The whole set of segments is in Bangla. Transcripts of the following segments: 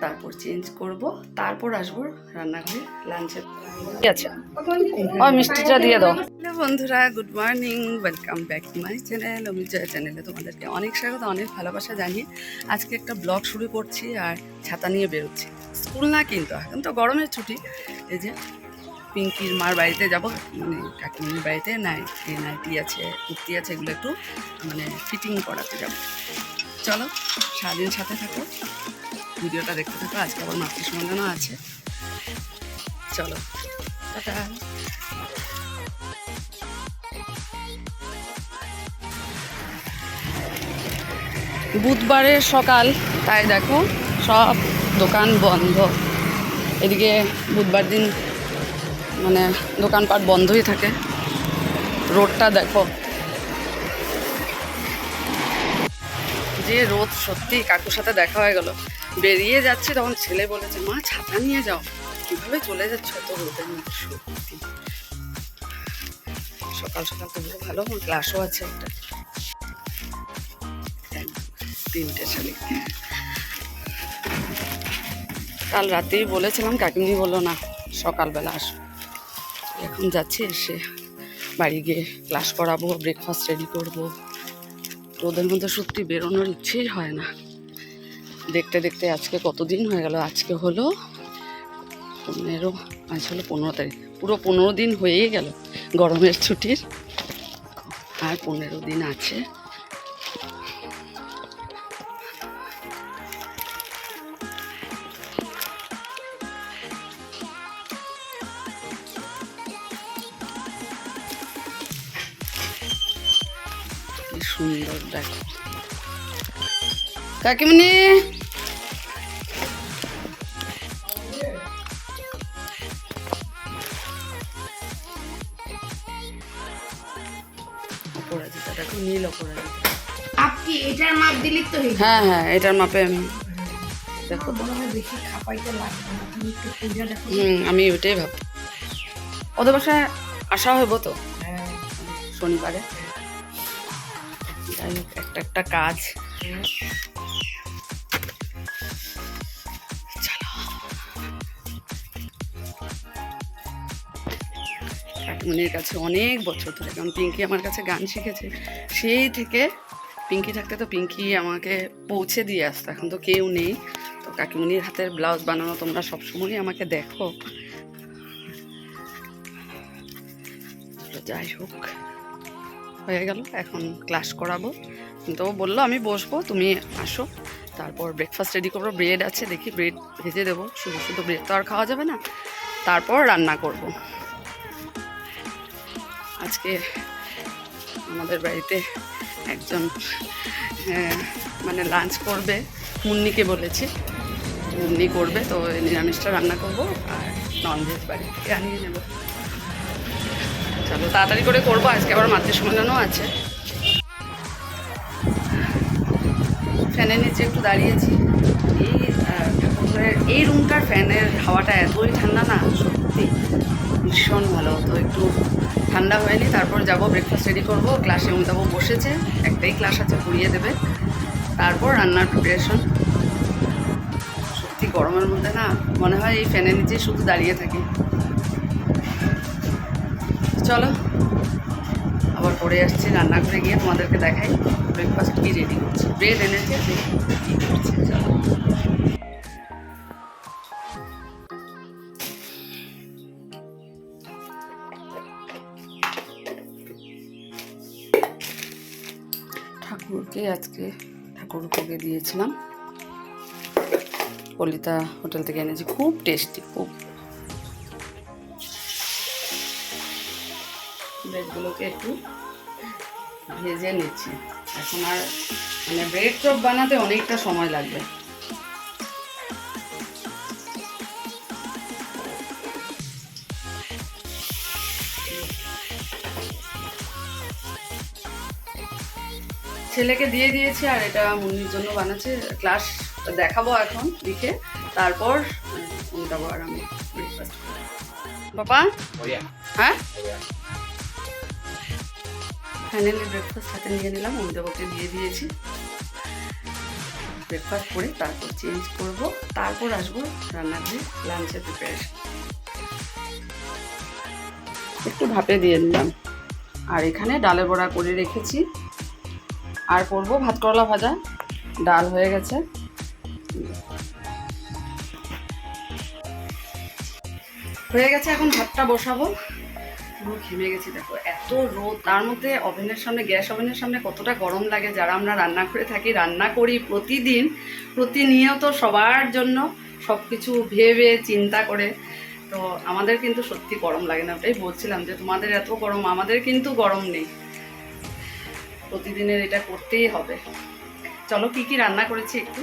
তারপর চেঞ্জ করব, তারপর আসবো রান্নাঘরে লাঞ্চে। ঠিক আছে, ও মিষ্টিটা দিয়ে দাও। হ্যালো বন্ধুরা, good morning, welcome back to my channel Amijoya চ্যানেলে তোমাদেরকে অনেক স্বাগত, অনেক ভালোবাসা জানিয়ে আজকে একটা ব্লগ শুরু করছি। আর ছাতা নিয়ে বেরোচ্ছি, স্কুল না কিন্তু এখন তো গরমের ছুটি। এই যে পিঙ্কির মার বাড়িতে যাব, মানে কাকিমণির বাড়িতে। নাইটি আছে, কুর্তি আছে, এগুলো একটু মানে ফিটিং করাতে যাব। চলো সারাদিন সাথে থাকো, ভিডিওটা দেখতে থাকো। আজকে আবার মাতৃসম্মেলনও আছে। চলো টাটা। বুধবারের সকাল, তাই দেখো সব দোকান বন্ধ। এদিকে বুধবার দিন মানে দোকানপাট বন্ধই থাকে। রোডটা দেখো, যে রোদ, সত্যি। কাকুর সাথে দেখা হয়ে গেল, বেরিয়ে যাচ্ছি তখন ছেলে বলেছে, মা ছাতা নিয়ে যাও। কীভাবে চলে যাচ্ছ এত রোদের মধ্যে, সত্যি। সকাল সকাল তো ভালো, আমার ক্লাসও আছে একটা, 3টে ছেলে। কাল রাতেই বলেছিলাম, কাকিমনি বললো না সকালবেলা আসো। এখন যাচ্ছি, এসে বাড়ি গিয়ে ক্লাস করাবো, ব্রেকফাস্ট রেডি করবো। রোদের মধ্যে সত্যি বেরোনোর ইচ্ছেই হয় না। দেখতে দেখতে আজকে কতদিন হয়ে গেল, আজকে হলো 15, আজ হলো 15 তারিখ। পুরো 15 দিন হয়েই গেল গরমের ছুটির, আর 15 দিন আছে। কি সুন্দর দেখো কাকিমনি। অপরাজিতা দেখো, নীল অপরাজিতা। আপনি এটার মাপ দিলি তো হ্যাঁ হ্যাঁ, এটার মাপে আমি দেখো তো। বেশি খাপাইতে লাগবে না, তুমি একটু পূজা দেখো। আমি ওইটাই ভাব। ওদের বাসায় আসা হইব তো হ্যাঁ, শনিবারে। যাই হোক, একটা একটা কাজ। চলো, কাকিমনির কাছে অনেক বছর ধরে, কারণ পিঙ্কি আমার কাছে গান শিখেছে সেই থেকে। পিঙ্কি থাকতে তো পিঙ্কি আমাকে পৌঁছে দিয়ে আসতো, এখন তো কেউ নেই। তো কাকিমনির হাতের ব্লাউজ বানানো তোমরা সবসময়ই আমাকে দেখো। যাই হোক, হয়ে গেল, এখন ক্লাস করাবো। তো বললো আমি বসবো, তুমি আসো, তারপর ব্রেকফাস্ট রেডি করবো। ব্রেড আছে, দেখি ব্রেড ভেজে দেবো। শুধু শুধু ব্রেড তো আর খাওয়া যাবে না, তারপর রান্না করব। আজকে আমাদের বাড়িতে একজন মানে লাঞ্চ করবে, মুন্নিকে বলেছি, মুন্নি করবে। তো নিরামিষটা রান্না করবো, আর ননভেজ বাড়ি থেকে আনিয়ে নেবো। চলো তাড়াতাড়ি করে করবো, আজকে আবার মাতৃসম্মেলনও আছে। ফ্যানের নিচে একটু দাঁড়িয়েছি। এই ঠাকুরের এই রুমটার ফ্যানের হাওয়াটা এতই ঠান্ডা না, সত্যি ভীষণ ভালো। তো একটু ঠান্ডা হয়নি, তারপর যাব ব্রেকফাস্ট রেডি করবো। ক্লাসে অমিতাভ বসেছে, একটাই ক্লাস আছে, পড়িয়ে দেবে। তারপর রান্নার প্রিপারেশন। সত্যি গরমের মধ্যে না মনে হয় এই ফ্যানের নিচেই শুধু দাঁড়িয়ে থাকি। চলো আবার পরে আসছি, রান্নাঘরে গিয়ে তোমাদেরকে দেখাই ব্রেকফাস্ট কি রেডি করছি। ব্রেড এনেছে, কী করছে। চলো, ঠাকুরকে আজকে ঠাকুর ভোগে দিয়েছিলাম, কলিতা হোটেল থেকে এনেছি, খুব টেস্টি, খুব। ব্রেডগুলোকে একটু ভেজে নিচ্ছি। এখন আর মানে ব্রেড চপ বানাতে অনেকটা সময় লাগবে। ছেলেকে দিয়ে দিয়েছি, আর এটা মুন্নির জন্য বানাচ্ছে। ক্লাস দেখাবো এখন লিখে, তারপর যাবো আর আমি ব্রেকফাস্ট। বাবা হ্যাঁ, ফাইনালি ব্রেকফাস্ট হাতে নিয়ে নিলাম, অমিতাভকে দিয়ে দিয়েছি। ব্রেকফাস্ট করে তারপর চেঞ্জ করব, তারপর আসবো রান্নাঘরে লাঞ্চের প্রিপারেশন। একটু ভাপে দিয়ে নিলাম। আর এখানে ডালের বড়া করে রেখেছি, আর করব ভাত করলা ভাজা। ডাল হয়ে গেছে, এখন ভাতটা বসাবো। পুরো ঘেমে গেছি, দেখো এত রোদ, তার মধ্যে ওভেনের সামনে, গ্যাস ওভেনের সামনে কতটা গরম লাগে। যারা আমরা রান্না করে থাকি, রান্না করি প্রতিদিন, প্রতিনিয়ত সবার জন্য সব কিছু ভেবে চিন্তা করে, তো আমাদের কিন্তু সত্যি গরম লাগে না। ওটাই বলছিলাম যে তোমাদের এত গরম, আমাদের কিন্তু গরম নেই। প্রতিদিনের এটা করতেই হবে। চলো কি কি রান্না করেছি একটু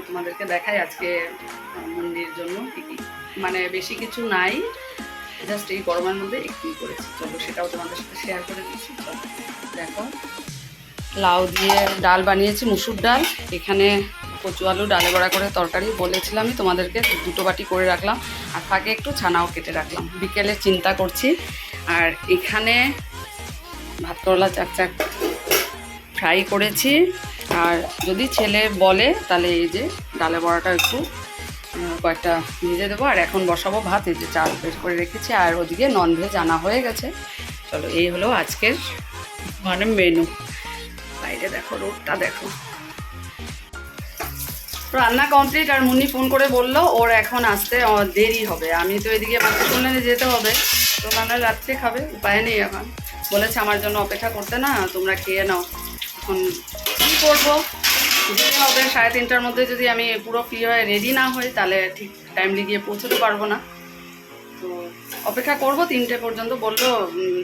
তোমাদেরকে দেখাই আজকে মুন্নির জন্য। কি কি মানে বেশি কিছু নাই, জাস্ট এই গরমের মধ্যে একটুই করেছি। চলো সেটাও তোমাদের সাথে শেয়ার করে দিচ্ছি। চলো দেখো, লাউ দিয়ে ডাল বানিয়েছি, মুসুর ডাল। এখানে কচু আলু ডালে বড়া করে তরকারি বলেছিলামই তোমাদেরকে, 2 বাটি করে রাখলাম। আর ফাঁকে একটু ছানাও কেটে রাখলাম, বিকেলে চিন্তা করছি। আর এখানে ভাত করলা চাক ফ্রাই করেছি। আর যদি ছেলে বলে তাহলে এই যে ডালে বড়াটা একটু কয়েকটা ভেজে দেবো। আর এখন বসাবো ভাত, এই যে চাল বের করে রেখেছি। আর ওদিকে ননভেজ আনা হয়ে গেছে। চলো এই হলো আজকের মানে মেনু। বাইরে দেখো রোদটা, দেখো। রান্না কমপ্লিট। আর মুন্নি ফোন করে বললো ওর এখন আসতে দেরি হবে। আমি তো এদিকে মাথা শুনলে যেতে হবে, তো মানে রাত্রে খাবে, উপায় নেই। এখন বলেছে আমার জন্য অপেক্ষা করতে না, তোমরা খেয়ে নাও। এখন কী করবো, যেতে হবে। 3:30টার মধ্যে যদি আমি পুরো ফ্রি হয়ে রেডি না হই, তাহলে ঠিক টাইমলি গিয়ে পৌঁছতে পারবো না। তো অপেক্ষা করবো 3টে পর্যন্ত। বললো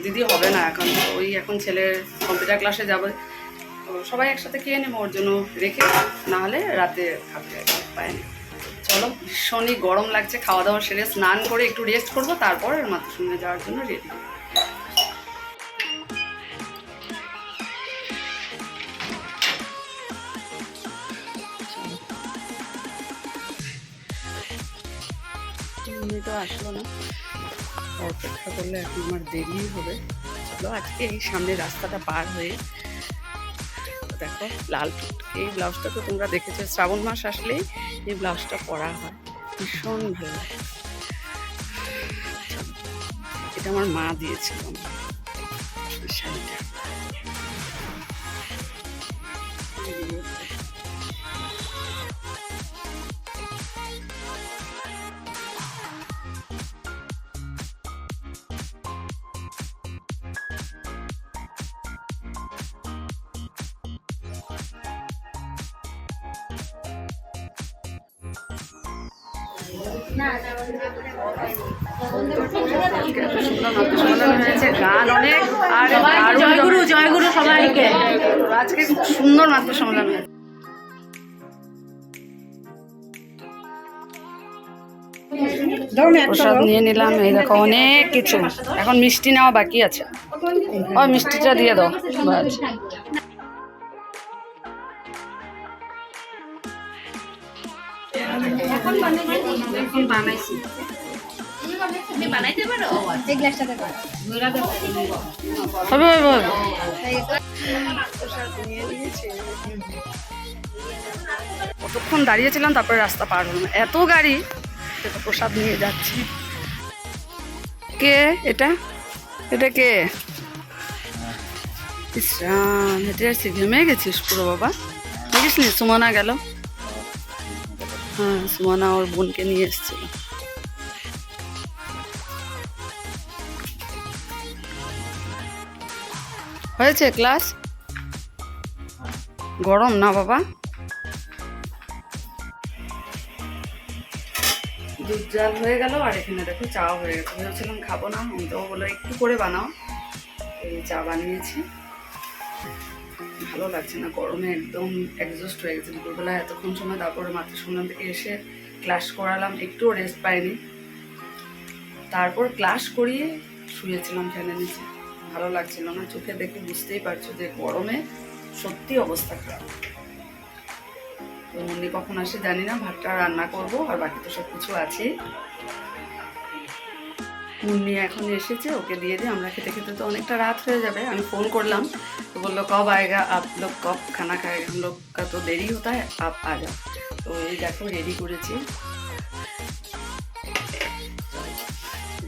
দিদি হবে না এখন, ওই এখন ছেলের কম্পিউটার ক্লাসে যাবে, তো সবাই একসাথে খেয়ে নেবো, ওর জন্য রেখে, না হলে রাতে খাবে, পায় না। চলো, ভীষণই গরম লাগছে। খাওয়া দাওয়া সেরে স্নান করে একটু রেস্ট করবো, তারপর মাথা শুনে যাওয়ার জন্য রেডি। তো আসলো না, অপেক্ষা করলে এখন আমার দেরি হবে। চলো আজকে এই সামনে রাস্তাটা পার হয়ে দেখো লাল টুকটুকে এই ব্লাউজটা তো তোমরা দেখেছো, শ্রাবণ মাস আসলেই এই ব্লাউজটা পরা হয়, ভীষণ ভালো লাগে। এটা আমার মা দিয়েছিল শাড়িটা। গান অনেক, আর জয়গুরু জয়গুরু সবাইকে। আজকে খুব সুন্দর নাট্য সম্মেলন হয়েছে। প্রসাদ নিয়ে নিলাম, এই দেখো অনেক কিছু। এখন মিষ্টি নেওয়া বাকি আছে, ও মিষ্টিটা দিয়ে দাও। বানাইছি কতক্ষণ দাঁড়িয়েছিলাম, তারপরে রাস্তা পার হলাম। এত গাড়ি, প্রসাদ নিয়ে যাচ্ছি। কে এটা? এটা কে? ইসরাম, হেঁটে আসছি, ঘেমে গেছিস পুরো বাবা। দেখিস নি সুমনা গেল? হ্যাঁ, সুমনা ওর বোনকে নিয়ে এসেছিল। হয়েছে ক্লাস? গরম না বাবা? দুধ জাল হয়ে গেল। আর এখানে দেখো চা হয়ে গেছে। ভেবেছিলাম খাবো না, আমি তো বললো একটু করে বানাও, এই চা বানিয়েছি। ভালো লাগছে না, গরমে একদম অ্যাডজাস্ট হয়ে গেছে। দুপুরবেলায় এতক্ষণ সময়, তারপরে মাত্র শুনলাম থেকে এসে ক্লাস করালাম, একটুও রেস্ট পাইনি। তারপর ক্লাস করিয়ে শুয়েছিলাম ফ্যানের নিচে। ভালো লাগছিল না, চোখে দেখে বুঝতেই পারছো যে গরমে সত্যি অবস্থা খারাপ। তো মুন্নি কখন আসে জানি না, ভাতটা রান্না করব, আর বাকি তো সব কিছু আছে। মুন্নি এখন এসেছে, ওকে দিয়ে দিই, আমরা খেতে খেতে তো অনেকটা রাত হয়ে যাবে। আমি ফোন করলাম তো বললো কब आएगा आप लोग, कब खाना खाएगा, हम लोग का तो देरी होता है, आप आ जाओ। তো এই দেখো রেডি করেছি,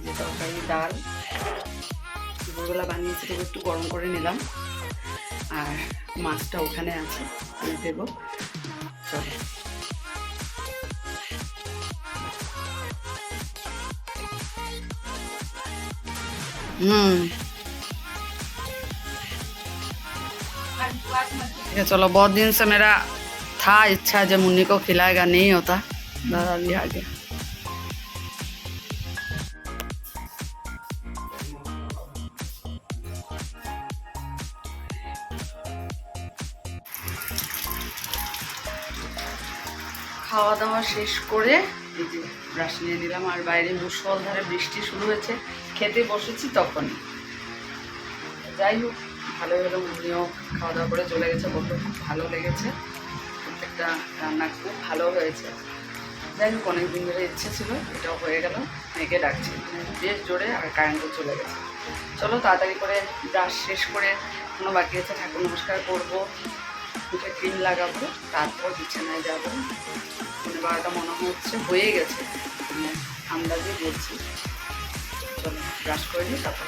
যে তরকারি ডাল দুপুরবেলা বানিয়েছি, তো একটু গরম করে নিলাম, আর মাছটা ওখানে আছে আমি দেবো। চলো ठीक है चलो। बहुत दिन से मेरा था इच्छा जो मुन्नी को खिलाएगा, नहीं होता, दादा भी आ गया। খাওয়া দাওয়া শেষ করে এই যে ব্রাশ নিয়ে নিলাম, আর বাইরে মুষলধারে বৃষ্টি শুরু হয়েছে, খেতে বসেছি তখন। যাই হোক ভালোই হলো, মুন্নিও খাওয়া দাওয়া করে চলে গেছে, বললো খুব ভালো লেগেছে, প্রত্যেকটা রান্না খুব ভালো হয়েছে। যাই হোক অনেকদিন ধরে ইচ্ছে ছিল, এটাও হয়ে গেল। মেয়েকে ডাকছি বেশ জোরে, আর কারেন্টও চলে গেছে। চলো তাড়াতাড়ি করে ব্রাশ শেষ করে, কোনো বাকি আছে ঠাকুর নমস্কার করবো, মুখে ক্রিম লাগাবো, তারপর বিছানায় যাবো। 12টা মনে হচ্ছে হয়ে গেছে, আন্দাজে বলছি। চলো ব্রাশ করে নিই, তারপর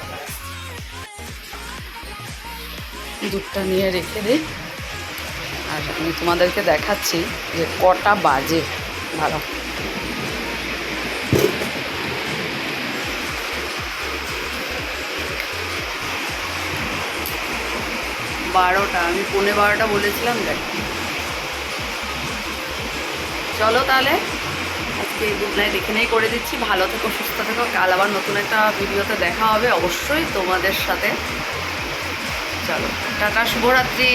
দুধটা নিয়ে রেখে দিই, আর আমি তোমাদেরকে দেখাচ্ছি যে কটা বাজে। ভালো 12টা, আমি 12:15 বলেছিলাম। দেখ চলো তাহলে আজকে গুড নাইট এখানেই করে দিচ্ছি। ভালো থেকো, সুস্থ থেকো, কাল আবার নতুন একটা ভিডিওতে দেখা হবে অবশ্যই তোমাদের সাথে। চলো টাটা, শুভরাত্রি।